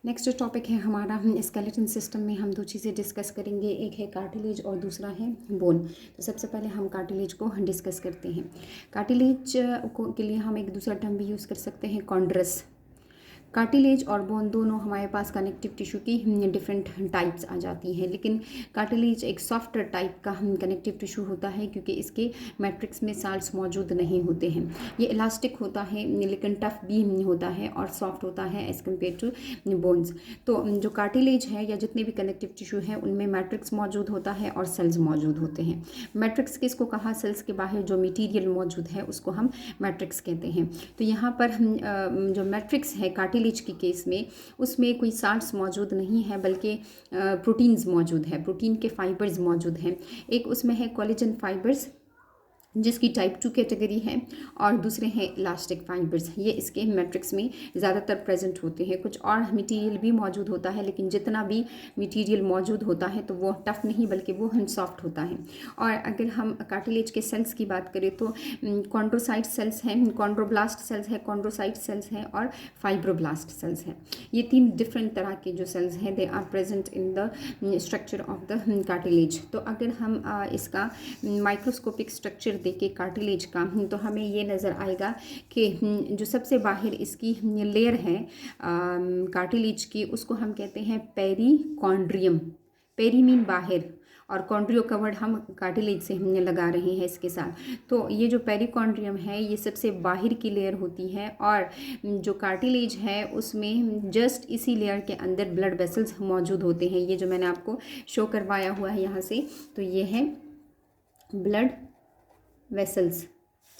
Next जो topic है हमारा स्केलेटन सिस्टम में हम दो चीज़ें डिस्कस करेंगे, एक है कार्टिलेज और दूसरा है बोन। तो सबसे पहले हम कार्टिलेज को डिस्कस करते हैं। कार्टिलेज को के लिए हम एक दूसरा टर्म भी यूज़ कर सकते हैं, कॉन्ड्रस। कार्टिलेज और बोन दोनों हमारे पास कनेक्टिव टिश्यू की डिफरेंट टाइप्स आ जाती हैं, लेकिन कार्टिलेज एक सॉफ्ट टाइप का कनेक्टिव टिश्यू होता है क्योंकि इसके मैट्रिक्स में साल्ट्स मौजूद नहीं होते हैं। ये इलास्टिक होता है लेकिन टफ भी होता है और सॉफ्ट होता है एज़ कम्पेयर टू बोन्स। तो जो कार्टिलेज है या जितने भी कनेक्टिव टिश्यू हैं उनमें मैट्रिक्स मौजूद होता है और सेल्स मौजूद होते हैं। मैट्रिक्स किसको कहा? सेल्स के बाहर जो मटीरियल मौजूद है उसको हम मैट्रिक्स कहते हैं। तो यहाँ पर जो मैट्रिक्स है कार्टिलेज की केस में, उसमें कोई साल्ट्स मौजूद नहीं है बल्कि प्रोटीन्स मौजूद है, प्रोटीन के फाइबर्स मौजूद हैं। एक उसमें है कोलेजन फाइबर्स जिसकी टाइप 2 कैटेगरी है, और दूसरे हैं इलास्टिक फाइबर्स। ये इसके मैट्रिक्स में ज़्यादातर प्रेजेंट होते हैं। कुछ और मटेरियल भी मौजूद होता है, लेकिन जितना भी मटेरियल मौजूद होता है तो वो टफ नहीं बल्कि वो सॉफ्ट होता है। और अगर हम कार्टिलेज के सेल्स की बात करें तो कॉन्ड्रोसाइट सेल्स हैं, कॉन्ड्रोब्लास्ट सेल्स है, कॉन्ड्रोसाइट सेल्स हैं और फाइब्रोब्लास्ट सेल्स हैं। ये 3 डिफरेंट तरह के जो सेल्स हैं they are present in the structure of the cartilage. तो अगर हम इसका माइक्रोस्कोपिक स्ट्रक्चर देखे कार्टिलेज का, तो हमें ये नज़र आएगा कि जो सबसे बाहर इसकी लेयर है कार्टिलेज की, उसको हम कहते हैं पेरिकॉन्ड्रियम। पेरी मीन बाहर और कॉन्ड्रियो कवर्ड हम कार्टिलेज से हमने लगा रहे हैं इसके साथ। तो ये जो पेरिकॉन्ड्रियम है ये सबसे बाहर की लेयर होती है, और जो कार्टिलेज है उसमें जस्ट इसी लेयर के अंदर ब्लड वेसल्स मौजूद होते हैं। ये जो मैंने आपको शो करवाया हुआ है यहाँ से, तो ये है ब्लड वेसल्स।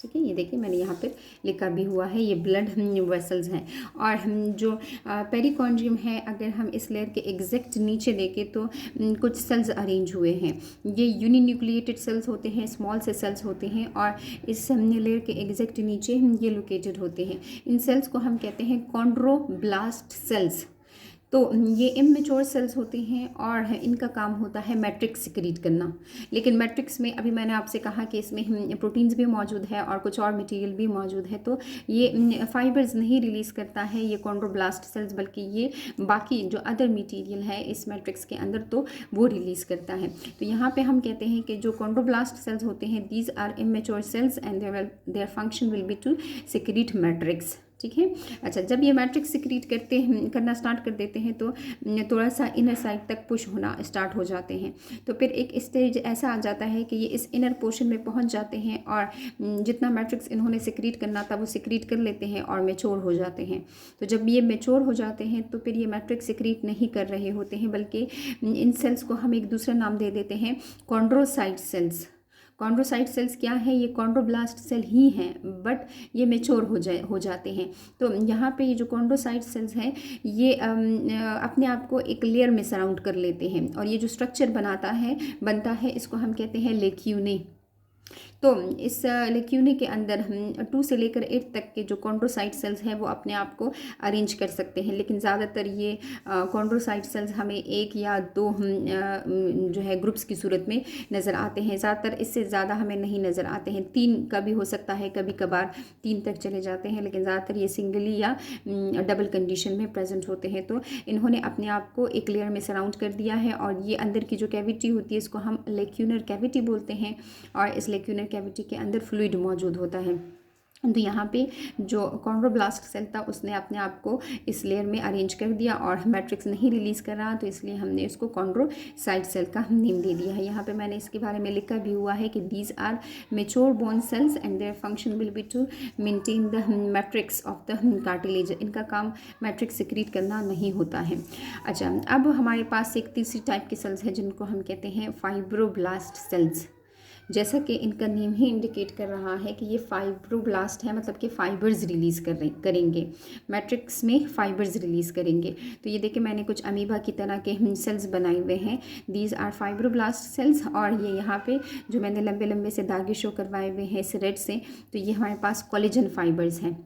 ठीक है, ये देखिए मैंने यहाँ पर लिखा भी हुआ है, ये ब्लड वेसल्स हैं। और जो पेरिकॉन्ड्रियम है, अगर हम इस लेयर के एग्जैक्ट नीचे देखें तो कुछ सेल्स अरेंज हुए हैं। ये यूनिन्यूक्लिएटेड सेल्स होते हैं, स्मॉल से सेल्स होते हैं, और इस लेयर के एग्जैक्ट नीचे ये लोकेटेड होते हैं। इन सेल्स को हम कहते हैं कॉन्ड्रोब्लास्ट सेल्स। तो ये इमेच्योर सेल्स होते हैं और इनका काम होता है मैट्रिक्स सिक्रीट करना। लेकिन मैट्रिक्स में अभी मैंने आपसे कहा कि इसमें प्रोटीन्स भी मौजूद है और कुछ और मटेरियल भी मौजूद है, तो ये फाइबर्स नहीं रिलीज़ करता है ये कॉन्ड्रोब्लास्ट सेल्स, बल्कि ये बाकी जो अदर मटेरियल है इस मैट्रिक्स के अंदर तो वो रिलीज़ करता है। तो यहाँ पे हम कहते हैं कि जो कॉन्ड्रोब्लास्ट सेल्स होते हैं these are immature cells and their function will be to secrete matrix. ठीक है। अच्छा, जब ये मैट्रिक्स सिक्रीट करना स्टार्ट कर देते हैं तो थोड़ा सा इनर साइड तक पुश होना स्टार्ट हो जाते हैं। तो फिर एक स्टेज ऐसा आ जाता है कि ये इस इनर पोर्शन में पहुंच जाते हैं और जितना मैट्रिक्स इन्होंने सिक्रीट करना था वो सिक्रीट कर लेते हैं और मैच्योर हो जाते हैं। तो जब ये मैच्योर हो जाते हैं तो फिर ये मैट्रिक्स सिक्रीट नहीं कर रहे होते हैं, बल्कि इन सेल्स को हम एक दूसरा नाम दे देते हैं कॉन्ड्रोसाइट सेल्स। कॉन्ड्रोसाइट सेल्स क्या है? ये कॉन्ड्रोब्लास्ट सेल ही हैं, बट ये मेच्योर हो जाते हैं। तो यहाँ पे ये जो कॉन्ड्रोसाइट सेल्स हैं ये अपने आप को एक लेयर में सराउंड कर लेते हैं, और ये जो स्ट्रक्चर बनता है इसको हम कहते हैं लेक्यूने। तो इस लेक्यूने के अंदर हम 2 से लेकर 8 तक के जो कॉन्ड्रोसाइट सेल्स हैं वो अपने आप को अरेंज कर सकते हैं, लेकिन ज़्यादातर ये कॉन्ड्रोसाइट सेल्स हमें 1 या 2 जो है ग्रुप्स की सूरत में नज़र आते हैं। ज़्यादातर इससे ज़्यादा हमें नहीं नज़र आते हैं। 3 का भी हो सकता है, कभी कभार 3 तक चले जाते हैं, लेकिन ज़्यादातर ये सिंगली या डबल कंडीशन में प्रेजेंट होते हैं। तो इन्होंने अपने आप को एक लेयर में सराउंड कर दिया है, और ये अंदर की जो कैविटी होती है इसको हम लेक्यूनर कैविटी बोलते हैं, और इस लेक्यूनर कैविटी के अंदर फ्लूइड मौजूद होता है। तो यहाँ पे जो कॉन्ड्रोब्लास्ट सेल था उसने अपने आप को इस लेयर में अरेंज कर दिया और मैट्रिक्स नहीं रिलीज़ कर रहा, तो इसलिए हमने इसको कॉन्ड्रोसाइट सेल का नेम दे दिया है। यहाँ पे मैंने इसके बारे में लिखा भी हुआ है कि these are mature bone cells and their function will be to maintain the matrix of the cartilage. इनका काम मैट्रिक्स सिक्रीट करना नहीं होता है। अच्छा, अब हमारे पास एक तीसरी टाइप के सेल्स हैं जिनको हम कहते हैं फाइब्रोब्लास्ट सेल्स। जैसा कि इनका नेम ही इंडिकेट कर रहा है कि ये फाइब्रोब्लास्ट है, मतलब कि फाइबर्स रिलीज़ करेंगे, मैट्रिक्स में फाइबर्स रिलीज़ करेंगे। तो ये देखिए मैंने कुछ अमीबा की तरह के सेल्स बनाए हुए हैं, दीज आर फाइब्रोब्लास्ट सेल्स। और ये यहाँ पे जो मैंने लंबे लंबे से दागे शो करवाए हुए हैं इस रेड से, तो ये हमारे पास कोलेजन फाइबर्स हैं।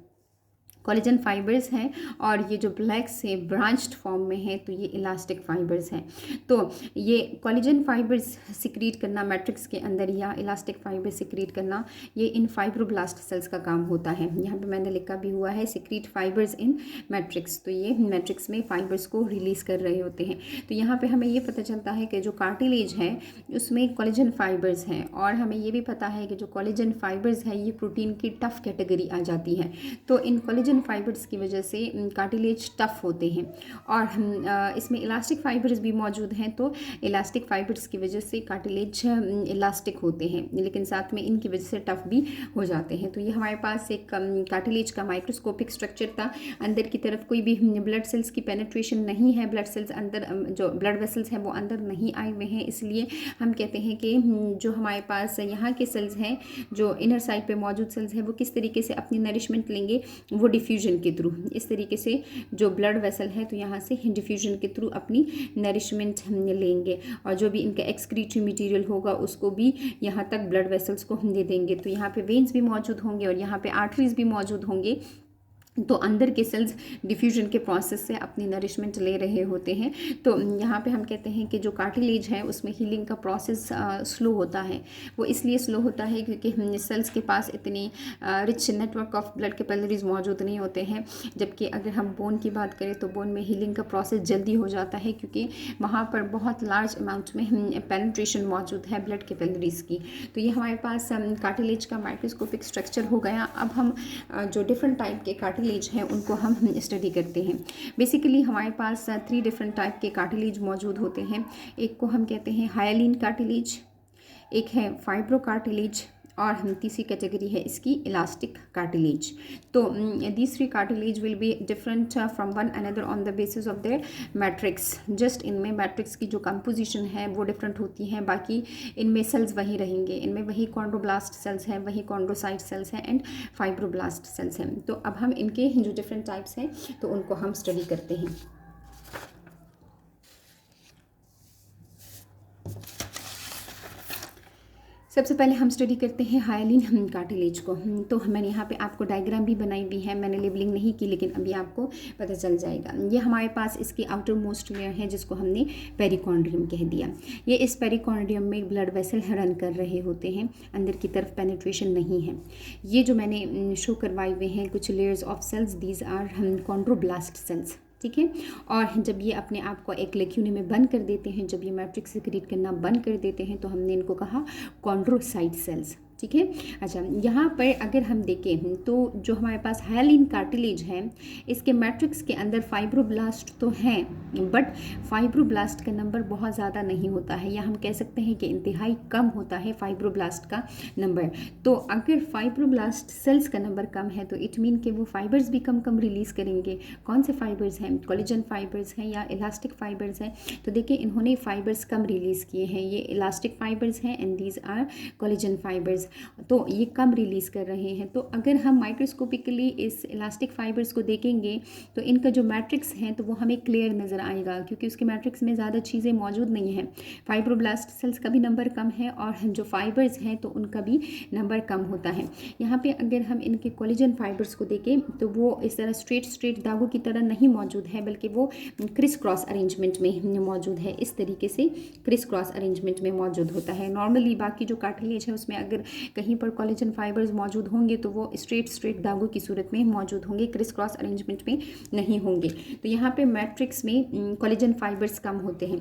कोलेजन फाइबर्स हैं, और ये जो ब्लैक से ब्रांच्ड फॉर्म में है तो ये इलास्टिक फाइबर्स हैं। तो ये कोलेजन फाइबर्स सिक्रीट करना मैट्रिक्स के अंदर या इलास्टिक फाइबर सिक्रीट करना, ये इन फाइब्रोब्लास्ट सेल्स का काम होता है। यहाँ पे मैंने लिखा भी हुआ है सिक्रीट फाइबर्स इन मैट्रिक्स, तो ये मैट्रिक्स में फाइबर्स को रिलीज़ कर रहे होते हैं। तो यहाँ पे हमें ये पता चलता है कि जो कार्टिलेज है उसमें कोलेजन फाइबर्स हैं, और हमें ये भी पता है कि जो कोलेजन फाइबर्स है ये प्रोटीन की टफ कैटेगरी आ जाती है। तो इन कोलेजन फाइबर्स की वजह से कार्टिलेज टफ होते हैं, और इसमें इलास्टिक फाइबर्स भी मौजूद हैं, तो इलास्टिक फाइबर्स की वजह से कार्टिलेज इलास्टिक होते हैं, लेकिन साथ में इनकी वजह से टफ भी हो जाते हैं। तो ये हमारे पास एक कार्टिलेज का माइक्रोस्कोपिक स्ट्रक्चर था। अंदर की तरफ कोई भी ब्लड सेल्स की पेनिट्रेशन नहीं है, ब्लड सेल्स अंदर, जो ब्लड वेसल्स हैं वो अंदर नहीं आए हुए हैं, इसलिए हम कहते हैं कि जो हमारे पास यहाँ के सेल्स हैं, जो इनर साइड पे मौजूद सेल्स हैं, वो किस तरीके से अपनी नरिशमेंट लेंगे, वो डिफ्यूजन के थ्रू। इस तरीके से जो ब्लड वेसल है तो यहाँ से डिफ्यूजन के थ्रू अपनी नरिशमेंट लेंगे, और जो भी इनका एक्सक्रीटरी मटेरियल होगा उसको भी यहाँ तक ब्लड वेसल्स को दे देंगे। तो यहाँ पे वेन्स भी मौजूद होंगे और यहाँ पे आर्टरीज भी मौजूद होंगे। तो अंदर के सेल्स डिफ्यूजन के प्रोसेस से अपनी नरिशमेंट ले रहे होते हैं। तो यहाँ पे हम कहते हैं कि जो कार्टिलेज है उसमें हीलिंग का प्रोसेस स्लो होता है। वो इसलिए स्लो होता है क्योंकि सेल्स के पास इतनी rich network of blood capillaries मौजूद नहीं होते हैं। जबकि अगर हम बोन की बात करें तो बोन में हीलिंग का प्रोसेस जल्दी हो जाता है, क्योंकि वहाँ पर बहुत लार्ज अमाउंट में पेनिट्रेशन मौजूद है ब्लड कैपिलरीज की। तो ये हमारे पास कार्टिलेज का माइक्रोस्कोपिक स्ट्रक्चर हो गया। अब हम जो डिफरेंट टाइप के कार्टिलेज हैं उनको हम स्टडी करते हैं। बेसिकली हमारे पास 3 डिफरेंट टाइप के कार्टिलेज मौजूद होते हैं। एक को हम कहते हैं हायालिन कार्टिलेज, एक है फाइब्रो कार्टिलेज, और हम तीसरी कैटेगरी है इसकी इलास्टिक कार्टिलेज। तो these 3 cartilage will be different from one another on the basis of their matrix. Just इनमें मैट्रिक्स की जो कंपोजिशन है वो डिफरेंट होती है, बाकी इनमें सेल्स वही रहेंगे। इनमें वही कॉन्ड्रोब्लास्ट सेल्स हैं, वही कॉन्ड्रोसाइट सेल्स हैं एंड फाइब्रोब्लास्ट सेल्स हैं। तो अब हम इनके जो डिफरेंट टाइप्स हैं तो उनको हम स्टडी करते हैं। सबसे पहले हम स्टडी करते हैं हायालिन कार्टिलेज को। तो मैंने यहाँ पे आपको डायग्राम भी बनाई हुई है, मैंने लेबलिंग नहीं की, लेकिन अभी आपको पता चल जाएगा। ये हमारे पास इसकी आउटर मोस्ट लेयर है जिसको हमने पेरिकॉन्ड्रियम कह दिया। ये इस पेरिकॉन्ड्रियम में ब्लड वेसल रन कर रहे होते हैं, अंदर की तरफ पेनिट्रेशन नहीं है। ये जो मैंने शो करवाए हुए हैं कुछ layers of cells, these are chondroblast cells, ठीक है। और जब ये अपने आप को एक लेक्यूने में बंद कर देते हैं, जब ये मैट्रिक्स सिक्रीट करना बंद कर देते हैं, तो हमने इनको कहा कॉन्ड्रोसाइट सेल्स, ठीक है। अच्छा, यहाँ पर अगर हम देखें तो जो हमारे पास हायालिन कार्टिलेज है इसके मैट्रिक्स के अंदर फाइब्रोब्लास्ट तो हैं, बट फाइब्रोब्लास्ट का नंबर बहुत ज़्यादा नहीं होता है, या हम कह सकते हैं कि इंतहाई कम होता है फाइब्रोब्लास्ट का नंबर। तो अगर फाइब्रोब्लास्ट सेल्स का नंबर कम है तो इट मीन कि वो फाइबर्स भी कम कम रिलीज़ करेंगे। कौन से फाइबर्स हैं, कोलेजन फाइबर्स हैं या इलास्टिक फाइबर्स हैं? तो देखिए इन्होंने फाइबर्स कम रिलीज़ किए हैं, ये इलास्टिक फाइबर्स हैं and these are collagen fibres, तो ये कम रिलीज़ कर रहे हैं। तो अगर हम माइक्रोस्कोपिकली इस इलास्टिक फाइबर्स को देखेंगे तो इनका जो मैट्रिक्स है तो वो हमें क्लियर नज़र आएगा, क्योंकि उसके मैट्रिक्स में ज़्यादा चीज़ें मौजूद नहीं हैं। फाइब्रोब्लास्ट सेल्स का भी नंबर कम है और जो फाइबर्स हैं तो उनका भी नंबर कम होता है। यहाँ पे अगर हम इनके कोलेजन फाइबर्स को देखें तो वो इस तरह स्ट्रेट दागों की तरह नहीं मौजूद है, बल्कि वो क्रिस क्रॉस अरेंजमेंट में मौजूद है। इस तरीके से क्रिस क्रॉस अरेंजमेंट में मौजूद होता है। नॉर्मली बाकी जो कार्टिलेज है उसमें अगर कहीं पर कोलेजन फाइबर्स मौजूद होंगे तो वो स्ट्रेट दागों की सूरत में मौजूद होंगे, क्रिस क्रॉस अरेंजमेंट में नहीं होंगे। तो यहाँ पे मैट्रिक्स में कोलेजन फाइबर्स कम होते हैं।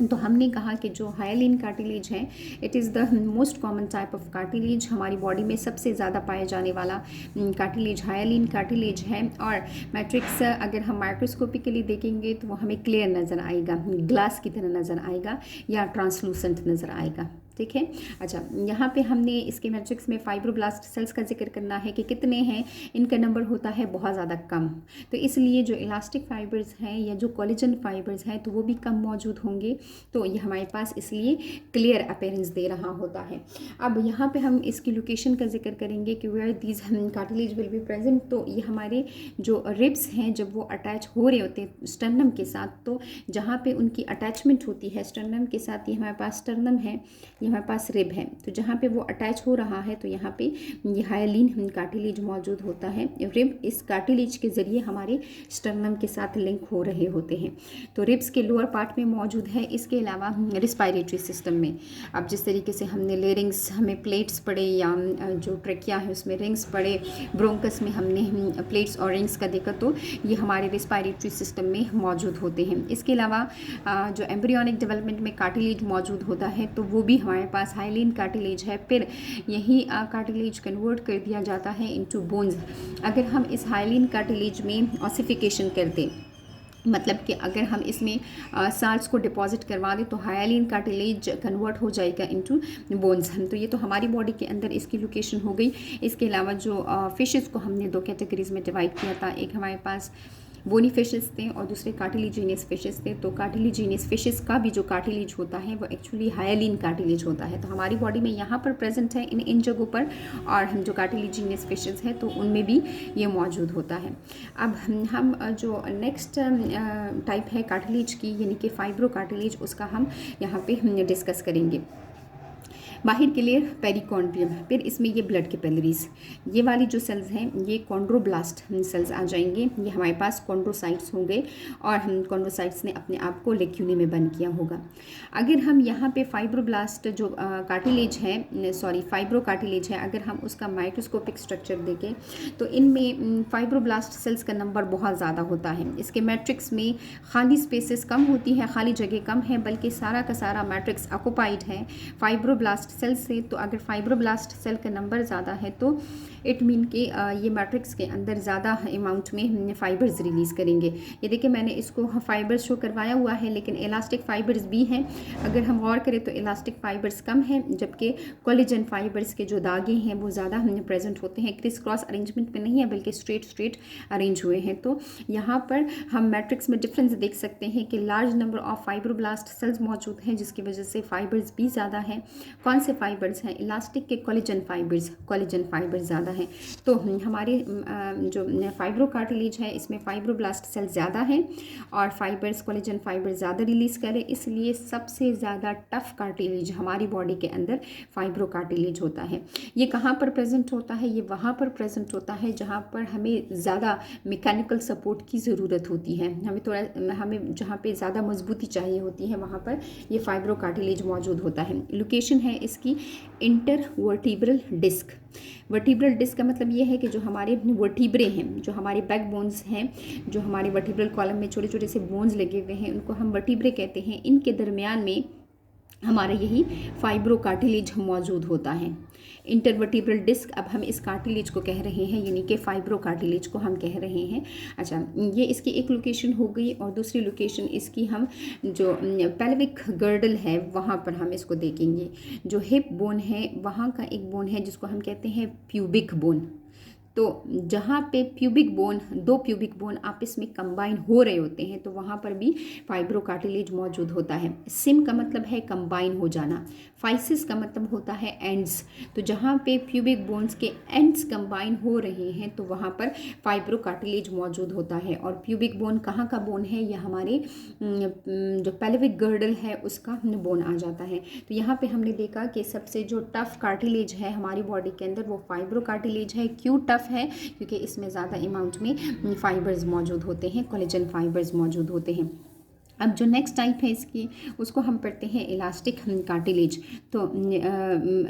तो हमने कहा कि जो हायालिन कार्टिलेज है it is the most common type of cartilage, हमारी बॉडी में सबसे ज़्यादा पाए जाने वाला कार्टिलेज हायालिन कार्टिलेज है। और मैट्रिक्स अगर हम माइक्रोस्कोपिकली देखेंगे तो वो हमें क्लियर नज़र आएगा, ग्लास की तरह नज़र आएगा या ट्रांसलूसेंट नज़र आएगा, ठीक है। अच्छा, यहाँ पे हमने इसके मैट्रिक्स में फाइब्रोब्लास्ट सेल्स का जिक्र करना है कि कितने हैं, इनका नंबर होता है बहुत ज़्यादा कम। तो इसलिए जो इलास्टिक फाइबर्स हैं या जो कोलेजन फाइबर्स हैं तो वो भी कम मौजूद होंगे। तो ये हमारे पास इसलिए क्लियर अपीयरेंस दे रहा होता है। अब यहाँ पे हम इसकी लोकेशन का जिक्र करेंगे कि where these cartilage will be present. तो ये हमारे जो रिब्स हैं जब वो अटैच हो रहे होते हैं स्टर्नम के साथ, तो जहाँ पे उनकी अटैचमेंट होती है स्टर्नम के साथ, ये हमारे पास स्टर्नम है, ये हमारे पास रिब है, तो जहाँ पे वो अटैच हो रहा है तो यहाँ पे ये हाइलिन कार्टिलेज मौजूद होता है। रिब इस कार्टिलेज के ज़रिए हमारे स्टर्नम के साथ लिंक हो रहे होते हैं। तो रिब्स के लोअर पार्ट में मौजूद है। इसके अलावा रिस्पायरेटरी सिस्टम में अब जिस तरीके से हमने लेरिंग्स हमें प्लेट्स पड़े या जो ट्रेकिया है उसमें रिंग्स पड़े, ब्रोंकस में हमने प्लेट्स और रिंग्स का देखा, तो ये हमारे रिस्पायरेटरी सिस्टम में मौजूद होते हैं। इसके अलावा जो एम्ब्रियोनिक डेवलपमेंट में कार्टिलेज मौजूद होता है तो वो भी हमारे पास हाइलिन कार्टिलेज है। फिर यही कार्टिलेज कन्वर्ट कर दिया जाता है इनटू बोन्स। अगर हम इस हाइलिन कार्टिलेज में ऑसिफिकेशन कर दें, मतलब कि अगर हम इसमें साल्ट्स को डिपॉजिट करवा दें तो हाइलिन कार्टिलेज कन्वर्ट हो जाएगा इनटू बोन्स। तो ये तो हमारी बॉडी के अंदर इसकी लोकेशन हो गई। इसके अलावा जो फिशेस को हमने दो कैटेगरीज में डिवाइड किया था, एक हमारे पास बोनी फिशेस थे और दूसरे कार्टिलिजीनियस फिशेस थे। तो कार्टिलिजीनियस फिशेस का भी जो कार्टिलेज होता है वो एक्चुअली हाइलिन कार्टिलेज होता है। तो हमारी बॉडी में यहाँ पर प्रेजेंट है इन जगहों पर, और हम जो कार्टिलिजीनियस फिशेस हैं तो उनमें भी ये मौजूद होता है। अब हम जो नेक्स्ट टाइप है कार्टिलेज की, यानी कि फाइब्रो कार्टिलेज, उसका हम यहाँ पे डिस्कस करेंगे। बाहर के लेयर पेरिकॉन्ड्रियम, फिर इसमें ये ब्लड कैपिलरीज, ये वाली जो सेल्स हैं ये कॉन्ड्रोब्लास्ट सेल्स आ जाएंगे। ये हमारे पास कॉन्ड्रोसाइट्स होंगे और हम कॉन्ड्रोसाइट्स ने अपने आप को लेक्यूनी में बंद किया होगा। अगर हम यहाँ पे फाइब्रोब्लास्ट जो कार्टिलेज है, फाइब्रो कार्टिलेज है, अगर हम उसका माइक्रोस्कोपिक स्ट्रक्चर देखें तो इनमें फाइब्रोब्लास्ट सेल्स का नंबर बहुत ज़्यादा होता है। इसके मैट्रिक्स में खाली स्पेसेस कम होती है, खाली जगह कम है, बल्कि सारा का सारा मैट्रिक्स ऑक्युपाइड है फाइब्रोब्लास्ट सेल से। तो अगर फाइब्रोब्लास्ट सेल का नंबर ज़्यादा है तो इट मीन कि ये मैट्रिक्स के अंदर ज़्यादा अमाउंट में फाइबर्स रिलीज़ करेंगे। ये देखिए मैंने इसको फाइबर्स शो करवाया हुआ है, लेकिन इलास्टिक फाइबर्स भी हैं। अगर हम गौर करें तो इलास्टिक फाइबर्स कम हैं, जबकि कोलेजन फाइबर्स के जो दागे हैं वो ज़्यादा प्रेजेंट होते हैं। क्रिस क्रॉस अरेंजमेंट में नहीं है, बल्कि स्ट्रेट अरेंज हुए हैं। तो यहाँ पर हम मैट्रिक्स में डिफरेंस देख सकते हैं कि large number of fibroblast sales मौजूद हैं, जिसकी वजह से फाइबर्स भी ज़्यादा हैं। कौन से फाइबर्स हैं? इलास्टिक के कोलेजन फाइबर्स ज़्यादा हैं। तो हमारे जो फाइब्रो कार्टिलेज है इसमें फाइब्रोब्लास्ट सेल ज़्यादा हैं और फाइबर्स कोलेजन फाइबर ज़्यादा रिलीज़ करें, इसलिए सबसे ज़्यादा टफ कार्टिलेज हमारी बॉडी के अंदर फाइब्रो कार्टिलेज होता है। ये कहाँ पर प्रेजेंट होता है? ये वहाँ पर प्रेजेंट होता है जहाँ पर हमें ज़्यादा मैकेनिकल सपोर्ट की ज़रूरत होती है, हमें जहाँ पे ज़्यादा मजबूती चाहिए होती है, वहाँ पर ये फाइब्रो कार्टिलेज मौजूद होता है। लोकेशन है इसकी इंटरवर्टिब्रल डिस्क। वर्टिब्रल डिस्क का मतलब ये है कि जो हमारे वर्टिब्रे हैं, जो हमारे बैक बोन्स हैं, जो हमारे वर्टिब्रल कॉलम में छोटे छोटे से बोन्स लगे हुए हैं, उनको हम वर्टिब्रे कहते हैं। इनके दरमियान में हमारा यही फाइब्रो कार्टिलेज मौजूद होता है। इंटरवर्टिब्रल डिस्क, अब हम इस कार्टिलेज को कह रहे हैं, यानी कि फाइब्रो कार्टिलेज को हम कह रहे हैं। अच्छा, ये इसकी एक लोकेशन हो गई, और दूसरी लोकेशन इसकी हम जो पेल्विक गर्डल है वहाँ पर हम इसको देखेंगे। जो हिप बोन है वहाँ का एक बोन है जिसको हम कहते हैं प्यूबिक बोन। तो जहाँ पे प्यूबिक बोन, दो प्यूबिक बोन आपस में कंबाइन हो रहे होते हैं, तो वहाँ पर भी फाइब्रो कार्टिलेज मौजूद होता है। सिम का मतलब है कंबाइन हो जाना, फाइसिस का मतलब होता है एंड्स। तो जहाँ पे प्यूबिक बोन्स के एंड्स कंबाइन हो रहे हैं तो वहाँ पर फाइब्रो कार्टिलेज मौजूद होता है। और प्यूबिक बोन कहाँ का बोन है? यह हमारे जो पेल्विक गर्डल है उसका बोन आ जाता है। तो यहाँ पे हमने देखा कि सबसे जो टफ कार्टिलेज है हमारी बॉडी के अंदर वो फाइब्रो कार्टिलेज है। क्यों टफ है? क्योंकि इसमें ज़्यादा अमाउंट में फाइबर्स मौजूद होते हैं, कोलेजन फाइबर्स मौजूद होते हैं। अब जो नेक्स्ट टाइप है इसकी, उसको हम पढ़ते हैं इलास्टिक कार्टिलेज। तो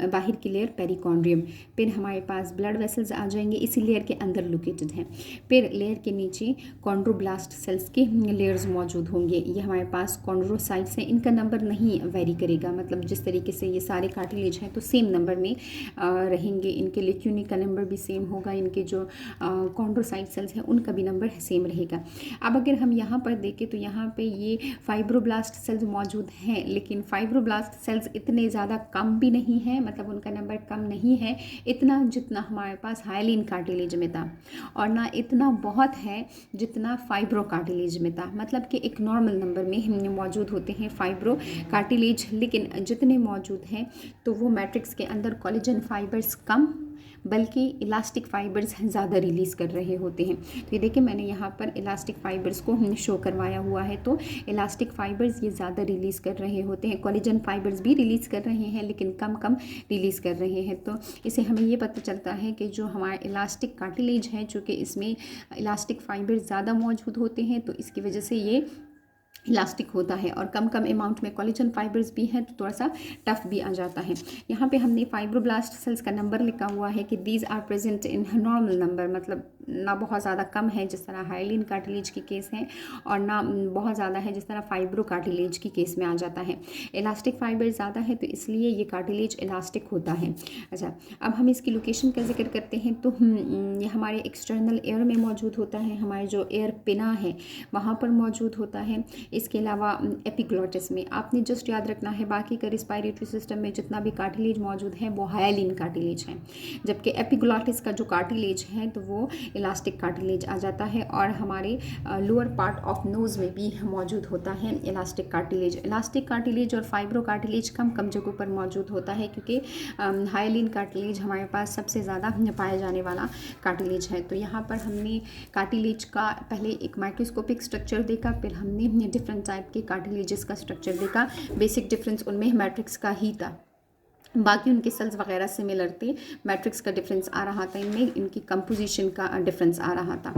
बाहर की लेयर पेरिकॉन्ड्रियम, फिर हमारे पास ब्लड वेसल्स आ जाएंगे, इसी लेयर के अंदर लोकेटेड हैं। फिर लेयर के नीचे कॉन्ड्रोब्लास्ट सेल्स के लेयर्स मौजूद होंगे। ये हमारे पास कॉन्ड्रोसाइट्स हैं, इनका नंबर नहीं वेरी करेगा, मतलब जिस तरीके से ये सारे कार्टिलेज हैं तो सेम नंबर में रहेंगे। इनके लेक्यूनी का नंबर भी सेम होगा, इनके जो कॉन्ड्रोसाइट सेल्स हैं उनका भी नंबर सेम रहेगा। अब अगर हम यहाँ पर देखें तो यहाँ पे ये फाइब्रोब्लास्ट सेल्स मौजूद हैं, लेकिन फाइब्रोब्लास्ट सेल्स इतने ज़्यादा कम भी नहीं है, मतलब उनका नंबर कम नहीं है इतना जितना हमारे पास हाइलिन कार्टिलेज में था, और ना इतना बहुत है जितना फाइब्रो कार्टिलेज में था। मतलब कि एक नॉर्मल नंबर में मौजूद होते हैं फाइब्रो कार्टिलेज, लेकिन जितने मौजूद हैं तो वो मैट्रिक्स के अंदर कोलेजन फाइबर्स कम, बल्कि इलास्टिक फाइबर्स ज़्यादा रिलीज़ कर रहे होते हैं। तो ये देखिए मैंने यहाँ पर इलास्टिक फाइबर्स को शो करवाया हुआ है। तो इलास्टिक फाइबर्स ये ज़्यादा रिलीज़ कर रहे होते हैं। कोलेजन फाइबर्स भी रिलीज़ कर रहे हैं लेकिन कम कम रिलीज़ कर रहे हैं। तो इससे हमें ये पता चलता है कि जो हमारा इलास्टिक कार्टिलेज है, चूँकि इसमें इलास्टिक फाइबर ज़्यादा मौजूद होते हैं, तो इसकी वजह से ये इलास्टिक होता है। और कम कम अमाउंट में कोलेजन फाइबर्स भी हैं तो थोड़ा सा टफ भी आ जाता है। यहाँ पे हमने फाइब्रोब्लास्ट सेल्स का नंबर लिखा हुआ है कि these are present in normal number, मतलब ना बहुत ज़्यादा कम है जिस तरह हाइलिन कार्टिलेज की केस है, और ना बहुत ज़्यादा है जिस तरह फाइब्रो कार्टिलेज की केस में आ जाता है। इलास्टिक फाइबर ज़्यादा है तो इसलिए ये कार्टिलेज इलास्टिक होता है। अच्छा, अब हम इसकी लोकेशन का जिक्र करते हैं तो ये हमारे एक्सटर्नल एयर में मौजूद होता है, हमारे जो एयर पिना है वहाँ पर मौजूद होता है। इसके अलावा एपिग्लॉटिस में आपने जस्ट याद रखना है, बाकी का रिस्पायरेटरी सिस्टम में जितना भी कार्टिलेज मौजूद है वो हाइलिन कार्टिलेज है, जबकि एपिग्लॉटिस का जो कार्टिलेज है तो वो इलास्टिक कार्टिलेज आ जाता है। और हमारे लोअर पार्ट ऑफ नोज़ में भी मौजूद होता है इलास्टिक कार्टिलेज। इलास्टिक कार्टिलेज और फाइब्रो कार्टिलेज कम कम जगहों पर मौजूद होता है, क्योंकि हाइलिन कार्टिलेज हमारे पास सबसे ज़्यादा पाया जाने वाला कार्टिलेज है। तो यहाँ पर हमने कार्टिलेज का पहले एक माइक्रोस्कोपिक स्ट्रक्चर देखा, फिर हमने डिफरेंट टाइप के कार्टिलेजेस का स्ट्रक्चर देखा। बेसिक डिफरेंस उनमें मैट्रिक्स का ही था, बाकी उनके सेल्स वगैरह सिमिलर थे। मैट्रिक्स का डिफरेंस आ रहा था, इनमें इनकी कंपोजिशन का डिफरेंस आ रहा था।